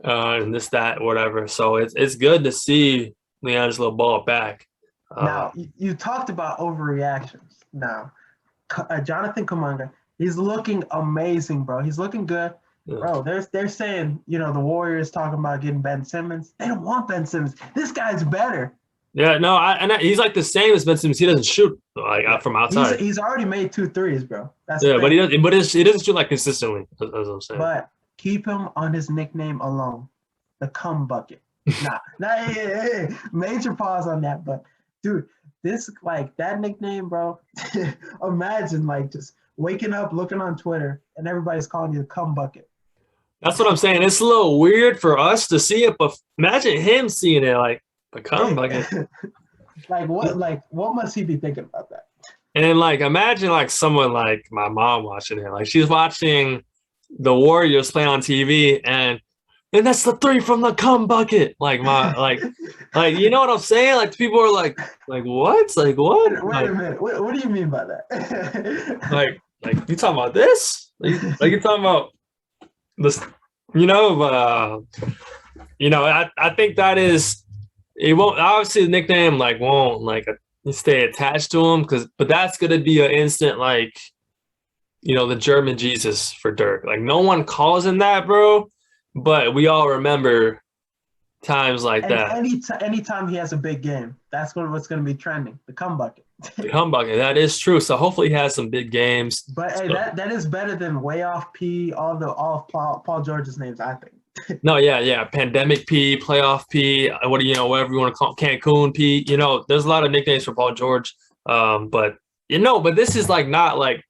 Speaker 1: And this, that, whatever. So it's good to see LiAngelo Ball back.
Speaker 2: Now, you talked about overreactions. Now, Jonathan Kuminga, he's looking amazing, bro. He's looking good. Yeah. Bro, they're saying, the Warriors talking about getting Ben Simmons. They don't want Ben Simmons. This guy's better.
Speaker 1: Yeah, no, he's like the same as Ben Simmons. He doesn't shoot like from outside.
Speaker 2: He's already made 2 threes, bro. That's
Speaker 1: but he doesn't. But he doesn't shoot like consistently. As I'm saying.
Speaker 2: But keep him on his nickname alone, the cum bucket. Hey, major pause on that, but. Dude, this like that nickname, bro. Imagine like just waking up, looking on Twitter, and everybody's calling you the cum bucket.
Speaker 1: That's what I'm saying. It's a little weird for us to see it, but imagine him seeing it like the cum bucket.
Speaker 2: what must he be thinking about that?
Speaker 1: And like imagine like someone like my mom watching it. Like she's watching the Warriors play on TV and that's the 3 from the cum bucket. Like you know what I'm saying? Like people are like what? Like what?
Speaker 2: Wait a minute. What do you mean by that?
Speaker 1: like you talking about this? Like you talking about this? I think that is it. Won't obviously the nickname won't stay attached to him but that's gonna be an instant like the German Jesus for Dirk. Like no one calls him that, bro, but we all remember times like
Speaker 2: And
Speaker 1: that.
Speaker 2: anytime he has a big game, that's what's going to be trending. The come bucket.
Speaker 1: The comeback, that is true. So hopefully he has some big games.
Speaker 2: But hey, that is better than way off P. All of Paul George's names, I think.
Speaker 1: No, yeah. Pandemic P, playoff P, whatever you want to call it, Cancun P. There's a lot of nicknames for Paul George. But this is like not like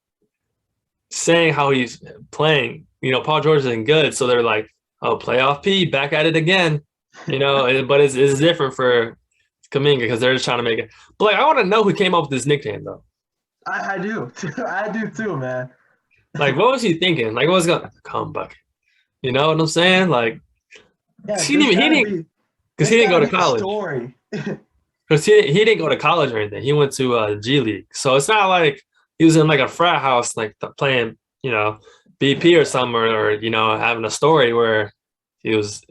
Speaker 1: saying how he's playing. Paul George isn't good, so they're like, oh, playoff P, back at it again. But it's different for Kuminga because they're just trying to make it. But like, I want to know who came up with this nickname though.
Speaker 2: I do. I do too, man.
Speaker 1: Like, what was he thinking? Like, what was going come bucket? You know what I'm saying? Like,
Speaker 2: Yeah,
Speaker 1: he didn't go to college.
Speaker 2: Story.
Speaker 1: Because he didn't go to college or anything. He went to G League. So it's not like he was in like a frat house, like playing, BP or something, or having a story where he was.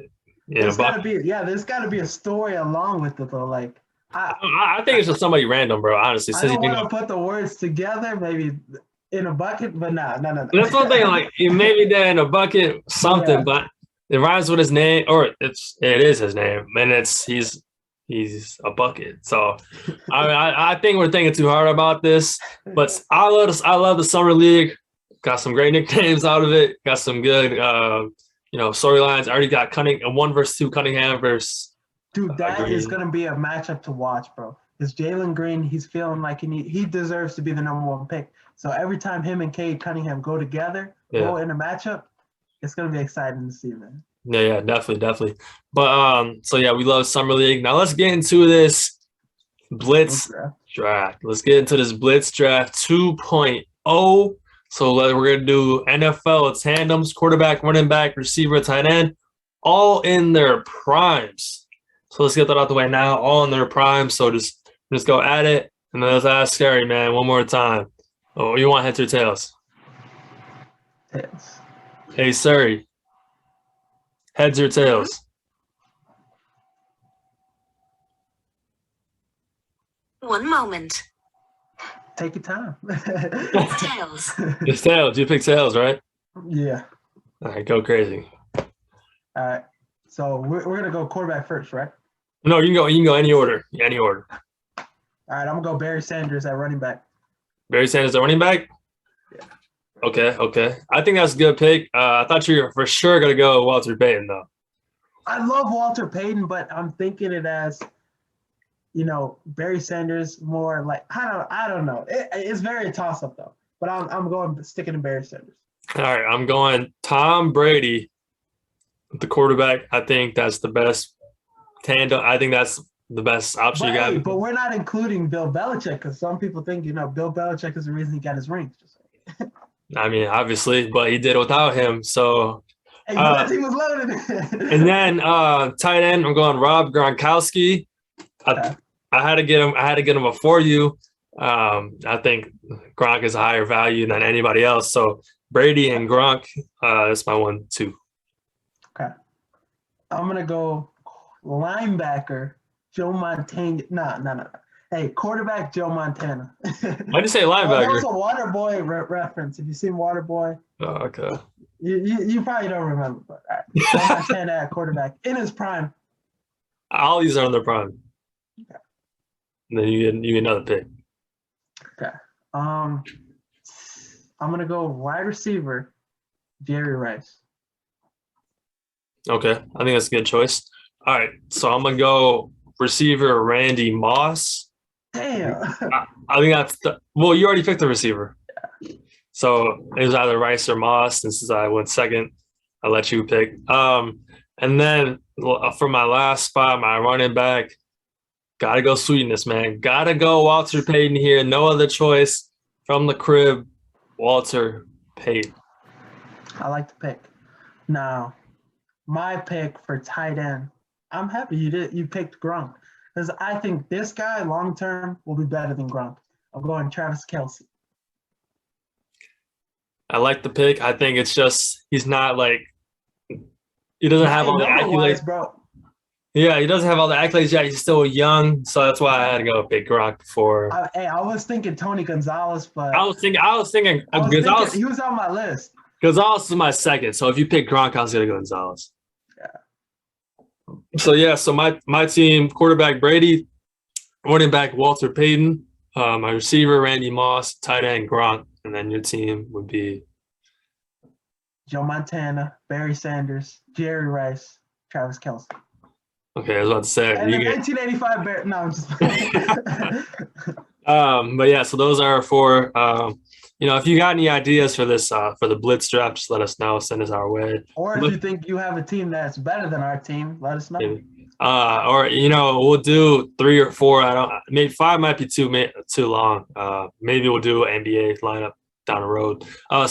Speaker 2: There's got to be a story along with it though. Like,
Speaker 1: I think it's just somebody random, bro. Honestly,
Speaker 2: I don't want to put the words together, maybe in a bucket, but no.
Speaker 1: That's one thing. Like maybe they're in a bucket, something, but it rhymes with his name, or it is his name, and he's a bucket. So I think we're thinking too hard about this. But I love the summer league. Got some great nicknames out of it. Got some good storylines. I already got a 1 versus 2 Cunningham versus.
Speaker 2: Dude, that is going to be a matchup to watch, bro. Because Jalen Green, he's feeling like he deserves to be the number 1 pick. So every time him and Cade Cunningham go together, go in a matchup, it's going to be exciting to see, man.
Speaker 1: Yeah, definitely. But we love Summer League. Now let's get into this Blitz draft. Let's get into this Blitz draft 2.0. So we're going to do NFL tandems, quarterback, running back, receiver, tight end, all in their primes. So let's get that out the way now, all in their primes. So just go at it. And then let's ask Scary, man, one more time. Oh, you want heads or tails?
Speaker 2: Tails.
Speaker 1: Hey, Surrey. Heads or tails?
Speaker 7: One moment.
Speaker 2: Take your time.
Speaker 7: Tails.
Speaker 1: It's tails. You pick tails, right?
Speaker 2: Yeah.
Speaker 1: All right, go crazy.
Speaker 2: All right. So we're going to go quarterback first, right?
Speaker 1: No, you can go any order. Any order.
Speaker 2: All right, I'm going to go Barry Sanders at running back.
Speaker 1: Barry Sanders at running back?
Speaker 2: Yeah.
Speaker 1: Okay. I think that's a good pick. I thought you were for sure going to go Walter Payton, though.
Speaker 2: I love Walter Payton, but I'm thinking it as, Barry Sanders more like, I don't know. It's very toss-up, though. But I'm sticking to Barry Sanders.
Speaker 1: All right, I'm going Tom Brady, the quarterback. I think that's the best tandem. I think that's the best option you got.
Speaker 2: But we're not including Bill Belichick because some people think, Bill Belichick is the reason he got his rings.
Speaker 1: I mean, obviously, but he did without him. So,
Speaker 2: he was loaded.
Speaker 1: And then tight end, I'm going Rob Gronkowski. I had to get him before you. I think Gronk is a higher value than anybody else. So Brady and Gronk, that's my 1-2.
Speaker 2: Okay. I'm going to go linebacker, Joe Montana. No. Hey, quarterback, Joe Montana.
Speaker 1: Why'd you say linebacker?
Speaker 2: That's a Waterboy reference. Have you seen Waterboy?
Speaker 1: Oh, okay.
Speaker 2: You probably don't remember, but all right. Joe Montana at quarterback in his prime.
Speaker 1: All these are in their prime.
Speaker 2: Okay.
Speaker 1: And then you get another pick.
Speaker 2: Okay. I'm going to go wide receiver, Jerry Rice.
Speaker 1: Okay. I think that's a good choice. All right. So I'm going to go receiver, Randy Moss.
Speaker 2: Damn.
Speaker 1: I think that's you already picked the receiver. Yeah. So it was either Rice or Moss. And since I went second, I'll let you pick. And then for my last spot, my running back, got to go sweetness, man. Got to go Walter Payton here. No other choice from the crib, Walter Payton.
Speaker 2: I like the pick. Now, my pick for tight end, I'm happy you picked Gronk because I think this guy long term will be better than Gronk. I'm going Travis Kelce.
Speaker 1: I like the pick. I think it's just he's not like he doesn't have all the accolades,
Speaker 2: bro.
Speaker 1: Yeah, he doesn't have all the accolades yet. He's still young, so that's why I had to go pick Gronk before.
Speaker 2: I was thinking Tony Gonzalez, but
Speaker 1: I was thinking Gonzalez.
Speaker 2: he was on my list.
Speaker 1: Gonzalez is my second. So if you pick Gronk, I was gonna go Gonzalez. So my team: quarterback Brady, running back Walter Payton, my receiver Randy Moss, tight end Gronk, and then your team would be
Speaker 2: Joe Montana, Barry Sanders, Jerry Rice, Travis Kelce.
Speaker 1: Okay, I was about to say.
Speaker 2: And the 1985 Bear. No, I'm just.
Speaker 1: But yeah, so those are for. If you got any ideas for this for the Blitz draft, just let us know. Send us our way.
Speaker 2: Or if you think you have a team that's better than our team, let us know.
Speaker 1: We'll do 3 or 4. Maybe 5 might be too long. Maybe we'll do an NBA lineup down the road. We'll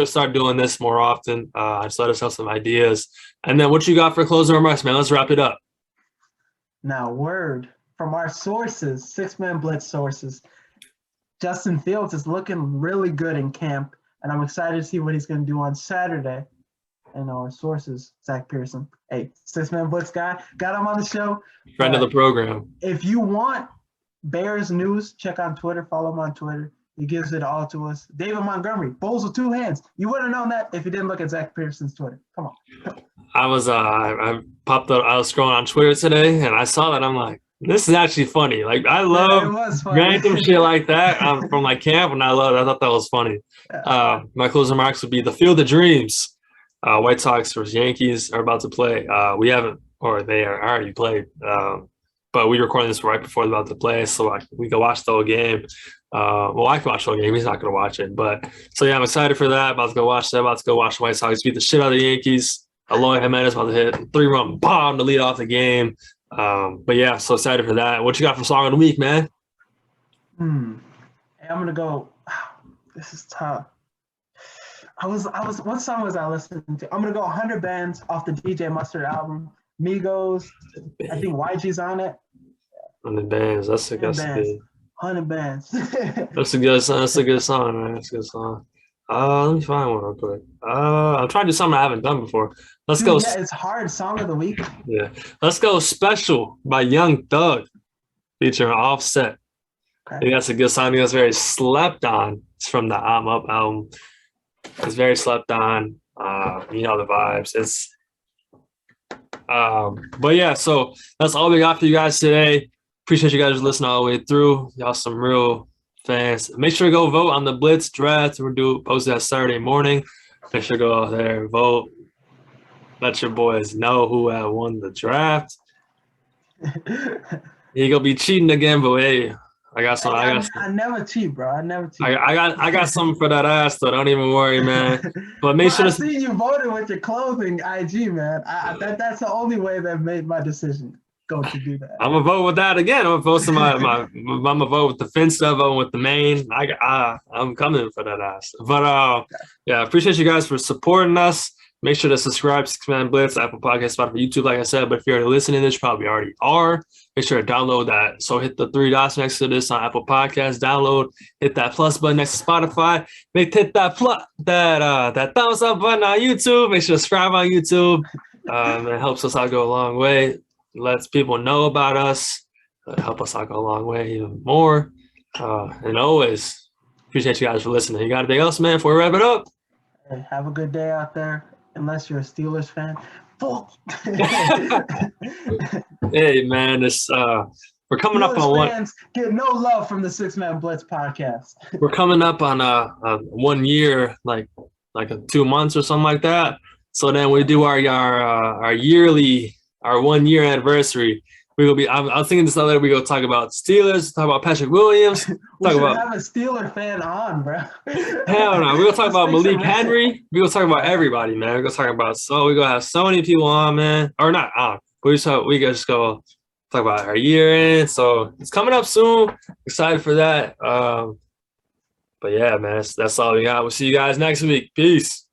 Speaker 1: start doing this more often. Just let us know some ideas. And then what you got for closing remarks, man? Let's wrap it up.
Speaker 2: Now, word from our sources, 6-Man Blitz sources. Justin Fields is looking really good in camp, and I'm excited to see what he's going to do on Saturday. And our sources, Zach Pearson, 6-Man Blitz guy, got him on the show.
Speaker 1: Friend of the program.
Speaker 2: If you want Bears news, check on Twitter. Follow him on Twitter. He gives it all to us. David Montgomery, bowls with 2 hands. You wouldn't have known that if you didn't look at Zach Pearson's Twitter. Come on.
Speaker 1: I popped up. I was scrolling on Twitter today, and I saw that. I'm like, this is actually funny. Like, I love random shit like that from like camp, and I thought that was funny. My closing remarks would be the Field of Dreams. White Sox versus Yankees are about to play. We haven't, or they are already played. But we recording this right before they're about to play, so we can watch the whole game. I can watch the whole game. He's not going to watch it. I'm excited for that. About to go watch that. About to go watch the White Sox beat the shit out of the Yankees. Aloy Jimenez about to hit 3-run bomb to lead off the game. So excited for that. What you got for song of the week, man?
Speaker 2: Hey, I'm going to go. This is tough. What song was I listening to? I'm going to go 100 Bands off the DJ Mustard album. Migos. I think YG's on it.
Speaker 1: 100 Bands. That's a good song.
Speaker 2: 100 Bands.
Speaker 1: That's a good song. That's a good song, man. That's a good song. Let me find one real quick. I'm trying to do something I haven't done before. Let's go.
Speaker 2: Yeah, it's hard. Song of the week.
Speaker 1: Yeah. Let's go Special by Young Thug featuring Offset. Okay. I think that's a good song. I think that's very slept on. It's from the I'm Up album. It's very slept on. You know the vibes. So that's all we got for you guys today. Appreciate you guys listening all the way through. Y'all some real fans. Make sure to go vote on the Blitz draft. We'll post that Saturday morning. Make sure to go out there and vote. Let your boys know who won the draft. He gonna be cheating again, but hey, I got some.
Speaker 2: I never cheat, bro. I never cheat.
Speaker 1: I got something for that ass, though. Don't even worry, man. But make sure to
Speaker 2: see you voted with your clothing IG, man. That's the only way that made my decision. Go to do that.
Speaker 1: I'm gonna vote with that again. I'm gonna vote I'm gonna vote with the Finsta, vote with the main. I'm coming for that ass. But appreciate you guys for supporting us. Make sure to subscribe to 6-Man Blitz, Apple Podcasts, Spotify, YouTube, like I said. But if you're listening to this, you probably already are. Make sure to download that. So hit the 3 dots next to this on Apple Podcasts. Download. Hit that plus button next to Spotify. Hit that thumbs up button on YouTube. Make sure to subscribe on YouTube. It helps us out go a long way. Lets people know about us. Help us out go a long way even more. And always appreciate you guys for listening. You got anything else, man, before we wrap it up?
Speaker 2: Hey, have a good day out there. Unless you're a Steelers fan.
Speaker 1: Hey, man, we're coming up on one.
Speaker 2: Fans get no love from the 6-Man Blitz podcast.
Speaker 1: We're coming up on 1 year, like 2 months or something like that. So then we do our 1 year anniversary. I was thinking this other day we go talk about Steelers, talk about Patrick Williams.
Speaker 2: We should have a Steeler fan on, bro.
Speaker 1: Hell no. We're going to talk about Malik Henry. We're going to talk about everybody, man. We're going to talk about we're going to have so many people on, man. Or not on. We can just go talk about our year end. So it's coming up soon. Excited for that. But yeah, man, that's all we got. We'll see you guys next week. Peace.